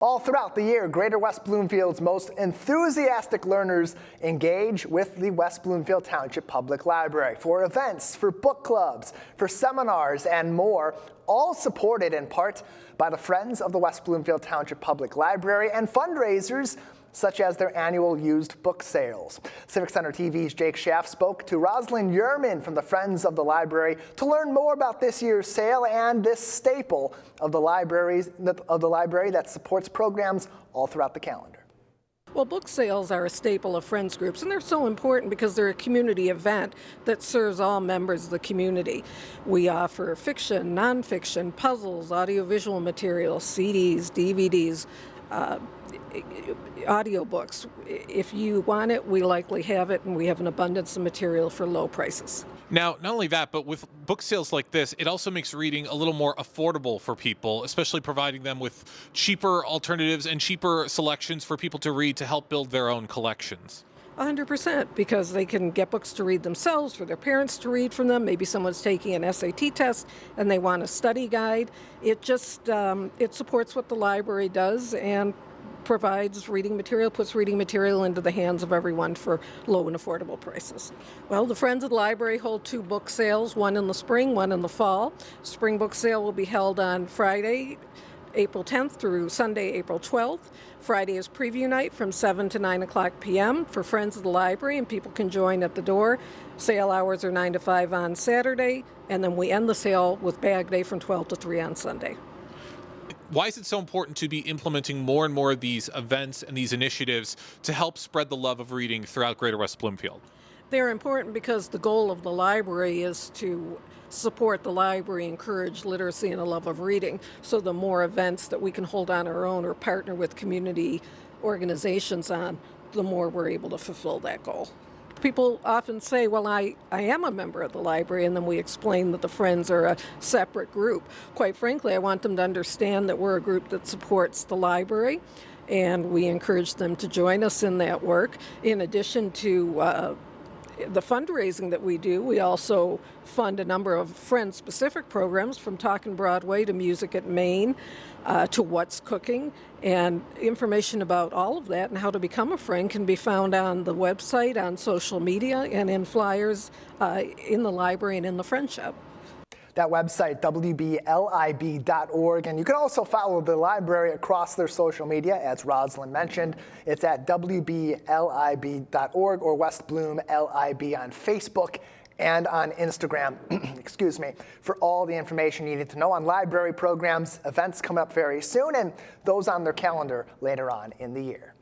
All throughout the year, Greater West Bloomfield's most enthusiastic learners engage with the West Bloomfield Township Public Library for events, for book clubs, for seminars, and more, all supported in part by the Friends of the West Bloomfield Township Public Library and fundraisers such as their annual used book sales. Civic Center TV's Jake Schaf spoke to Roslyn Yerman from the Friends of the Library to learn more about this year's sale and this staple of the library that supports programs all throughout the calendar. Well, book sales are a staple of Friends groups, and they're so important because they're a community event that serves all members of the community. We offer fiction, nonfiction, puzzles, audiovisual materials, CDs, DVDs, audiobooks. If you want it, we likely have it, and we have an abundance of material for low prices. Now, not only that, but with book sales like this, it also makes reading a little more affordable for people, especially providing them with cheaper alternatives and cheaper selections for people to read to help build their own collections. 100%, because they can get books to read themselves, for their parents to read from them. Maybe someone's taking an SAT test and they want a study guide. It just, it supports what the library does and provides reading material, puts reading material into the hands of everyone for low and affordable prices. Well, the Friends of the Library hold 2 book sales, one in the spring, one in the fall. Spring book sale will be held on Friday, April 10th through Sunday, April 12th. Friday is preview night from 7 to 9 o'clock p.m. for Friends of the Library, and people can join at the door. Sale hours are 9 to 5 on Saturday, and then we end the sale with bag day from 12 to 3 on Sunday. Why is it so important to be implementing more and more of these events and these initiatives to help spread the love of reading throughout Greater West Bloomfield? They're important because the goal of the library is to support the library, encourage literacy and a love of reading. So the more events that we can hold on our own or partner with community organizations on, the more we're able to fulfill that goal. People often say, well, I am a member of the library, and then we explain that the Friends are a separate group. Quite frankly, I want them to understand that we're a group that supports the library, and we encourage them to join us in that work. In addition to the fundraising that we do, we also fund a number of Friends-specific programs, from Talkin' Broadway to Music at Maine to What's Cooking. And information about all of that and how to become a Friend can be found on the website, on social media, and in flyers in the library and in the Friend Shop. That website, wblib.org, and you can also follow the library across their social media, as Roslyn mentioned. It's at wblib.org or West Bloom LIB on Facebook and on Instagram, excuse me, for all the information you need to know on library programs, events coming up very soon, and those on their calendar later on in the year.